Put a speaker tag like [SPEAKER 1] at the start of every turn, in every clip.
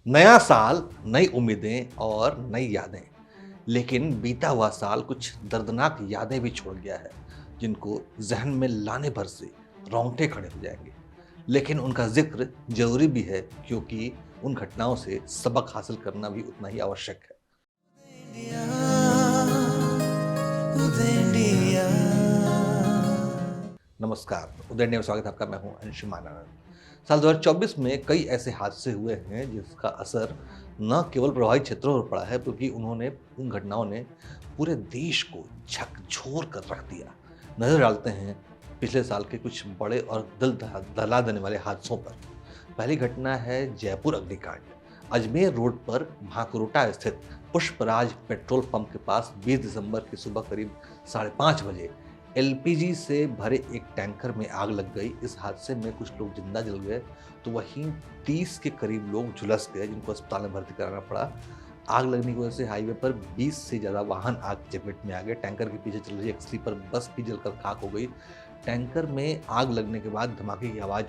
[SPEAKER 1] नया साल, नई उम्मीदें और नई यादें। लेकिन बीता हुआ साल कुछ दर्दनाक यादें भी छोड़ गया है, जिनको ज़हन में लाने भर से रोंगटे खड़े हो जाएँगे। लेकिन उनका ज़िक्र ज़रूरी भी है, क्योंकि उन घटनाओं से सबक हासिल करना भी उतना ही आवश्यक है। नमस्कार, उदय इंडिया में स्वागत है आपका। मैं हूं अंशुमान आनंद। साल 2024 में कई ऐसे हादसे हुए हैं जिसका असर न केवल प्रभावित क्षेत्रों पर पड़ा है, बल्कि उन घटनाओं ने पूरे देश को झकझोर कर रख दिया। नजर डालते हैं पिछले साल के कुछ बड़े और दिल दहला देने वाले हादसों पर। पहली घटना है जयपुर अग्निकांड। अजमेर रोड पर भांकरोटा स्थित पुष्पराज पेट्रोल पंप के पास 20 दिसंबर की सुबह करीब 5:30 बजे एलपीजी से भरे एक टैंकर में आग लग गई। इस हादसे में कुछ लोग जिंदा जल गए, तो वहीं 30 के करीब लोग झुलस गए, जिनको अस्पताल में भर्ती कराना पड़ा। आग लगने की वजह से हाईवे पर 20 से ज़्यादा वाहन आग की चपेट में आ गए। टैंकर के पीछे चल रही एक स्लीपर बस भी जलकर खाक हो गई। टैंकर में आग लगने के बाद धमाके की आवाज़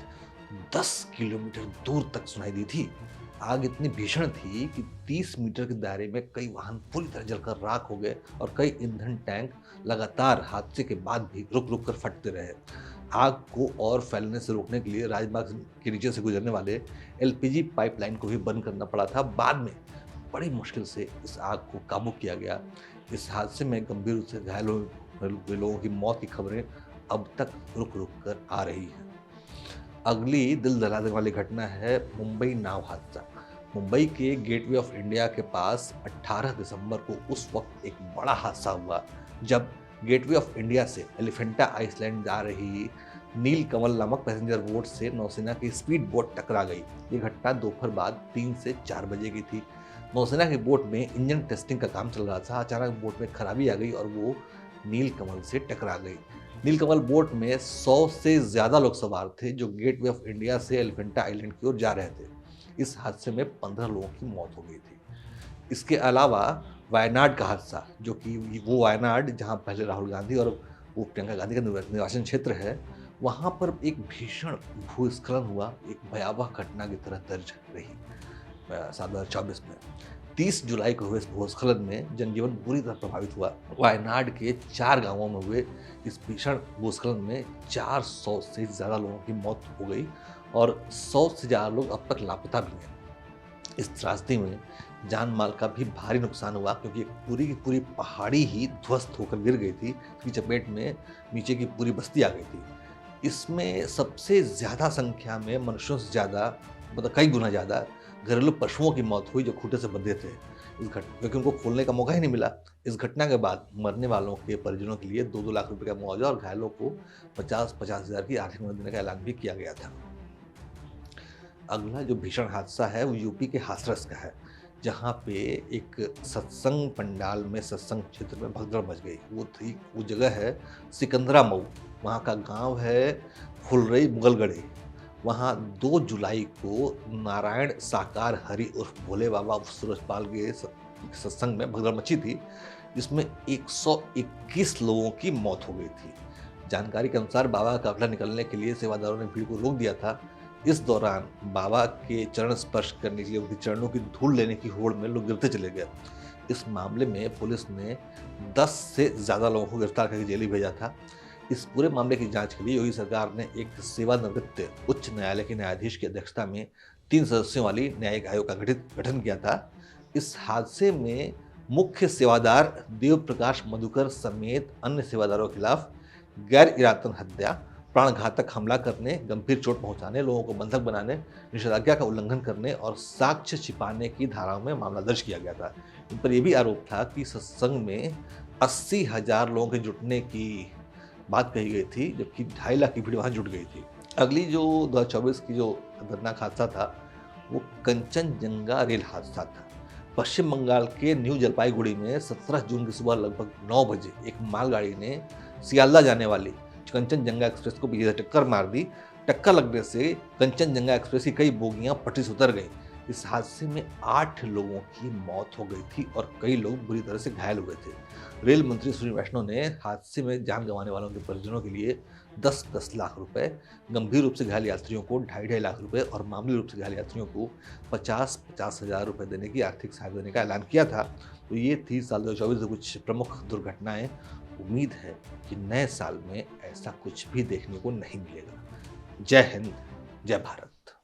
[SPEAKER 1] 10 किलोमीटर दूर तक सुनाई दी थी। आग इतनी भीषण थी कि 30 मीटर के दायरे में कई वाहन पूरी तरह जलकर राख हो गए और कई ईंधन टैंक लगातार हादसे के बाद भी रुक-रुक कर फटते रहे। आग को और फैलने से रोकने के लिए राजमार्ग के नीचे से गुजरने वाले एलपीजी पाइपलाइन को भी बंद करना पड़ा था। बाद में बड़ी मुश्किल से इस आग को काबू किया गया। इस हादसे में गंभीर रूप से घायल हुए लोगों की मौत की खबरें अब तक रुक-रुक कर आ रही हैं। अगली दिल दहलाने वाली घटना है मुंबई नाव हादसा। मुंबई के गेटवे ऑफ इंडिया के पास 18 दिसंबर को उस वक्त एक बड़ा हादसा हुआ, जब गेटवे ऑफ इंडिया से एलिफेंटा आइसलैंड जा रही नील कमल नामक पैसेंजर बोट से नौसेना की स्पीड बोट टकरा गई। ये घटना दोपहर बाद 3 से 4 बजे की थी। नौसेना की बोट में इंजन टेस्टिंग का काम चल रहा था। अचानक बोट में खराबी आ गई और वो नील कमल से टकरा गई। नीलकमल बोट में 100 से ज़्यादा लोग सवार थे, जो गेटवे ऑफ इंडिया से एलिफेंटा आइलैंड की ओर जा रहे थे। इस हादसे में 15 लोगों की मौत हो गई थी। इसके अलावा वायनाड का हादसा, जो कि वो वायनाड जहाँ पहले राहुल गांधी और वो प्रियंका गांधी का निर्वाचन क्षेत्र है, वहाँ पर एक भीषण भूस्खलन हुआ, एक भयावह घटना की तरह दर्ज रही साल 2024 में। 30 जुलाई को हुए इस भूस्खलन में जनजीवन बुरी तरह प्रभावित हुआ। वायनाड के 4 गांवों में हुए इस भीषण भूस्खलन में 400 से ज़्यादा लोगों की मौत हो गई और 100 से ज़्यादा लोग अब तक लापता भी हैं। इस त्रासदी में जान माल का भी भारी नुकसान हुआ, क्योंकि एक पूरी की पूरी पहाड़ी ही ध्वस्त होकर गिर गई थी। इसकी चपेट में नीचे की पूरी बस्ती आ गई थी। इसमें सबसे ज़्यादा संख्या में मनुष्यों से ज़्यादा, मतलब कई गुना ज़्यादा घरेलू पशुओं की मौत हुई, जो खूंटे से बंधे थे। क्योंकि उनको खोलने का मौका ही नहीं मिला। इस घटना के बाद मरने वालों के परिजनों के लिए 2-2 लाख रुपए का मुआवजा और घायलों को 50-50 हज़ार की आर्थिक मदद देने का ऐलान भी किया गया था। अगला जो भीषण हादसा है वो यूपी के हाथरस का है, जहाँ पे एक सत्संग पंडाल में सत्संग क्षेत्र में भगदड़ मच गई। वो जगह है सिकंदरा मऊ। वहाँ का गांव है फुलरई मुगलगढ़ी। वहाँ 2 जुलाई को नारायण साकार हरि उर्फ भोले बाबा उर्फ सूरजपाल के सत्संग में भगदड़ मची थी, जिसमें 121 लोगों की मौत हो गई थी। जानकारी के अनुसार बाबा का काफिला निकलने के लिए सेवादारों ने भीड़ को रोक दिया था। इस दौरान बाबा के चरण स्पर्श करने के लिए उनके चरणों की धूल लेने की होड़ में लोग गिरते चले गए। इस मामले में पुलिस ने 10 से ज़्यादा लोगों को गिरफ्तार करके जेल भेजा था। इस पूरे मामले की जांच के लिए योगी सरकार ने एक सेवानिवृत्त उच्च न्यायालय के न्यायाधीश की अध्यक्षता में 3 सदस्यों वाली न्यायिक आयोग का गठन किया था। इस हादसे में मुख्य सेवादार देव प्रकाश मधुकर समेत अन्य सेवादारों के खिलाफ गैर इरादतन हत्या, प्राणघातक हमला करने, गंभीर चोट पहुंचाने, लोगों को बंधक बनाने, निषेधाज्ञा का उल्लंघन करने और साक्ष्य छिपाने की धाराओं में मामला दर्ज किया गया था। इन पर यह भी आरोप था कि सत्संग में 80,000 लोगों के जुटने की बात कही गई थी, जबकि 2.5 लाख की भीड़ वहां जुट गई थी। अगली जो 2024 की जो खतरनाक हादसा था, वो कंचनजंगा रेल हादसा था। पश्चिम बंगाल के न्यू जलपाईगुड़ी में 17 जून की सुबह लगभग 9 बजे एक मालगाड़ी ने सियालदह जाने वाली कंचनजंगा एक्सप्रेस को पीछे से टक्कर मार दी। टक्कर लगने से कंचनजंगा एक्सप्रेस की कई बोगियां पटरी से उतर गईं। इस हादसे में 8 लोगों की मौत हो गई थी और कई लोग बुरी तरह से घायल हुए थे। रेल मंत्री श्री वैष्णव ने हादसे में जान गंवाने वालों के परिजनों के लिए 10-10 लाख रुपए, गंभीर रूप से घायल यात्रियों को ढाई ढाई लाख रुपए और मामूली रूप से घायल यात्रियों को 50-50 हज़ार रुपए देने की आर्थिक सहायता देने का ऐलान किया था। तो ये थी साल 2024 से कुछ प्रमुख दुर्घटनाएँ। उम्मीद है कि नए साल में ऐसा कुछ भी देखने को नहीं मिलेगा। जय हिंद, जय भारत।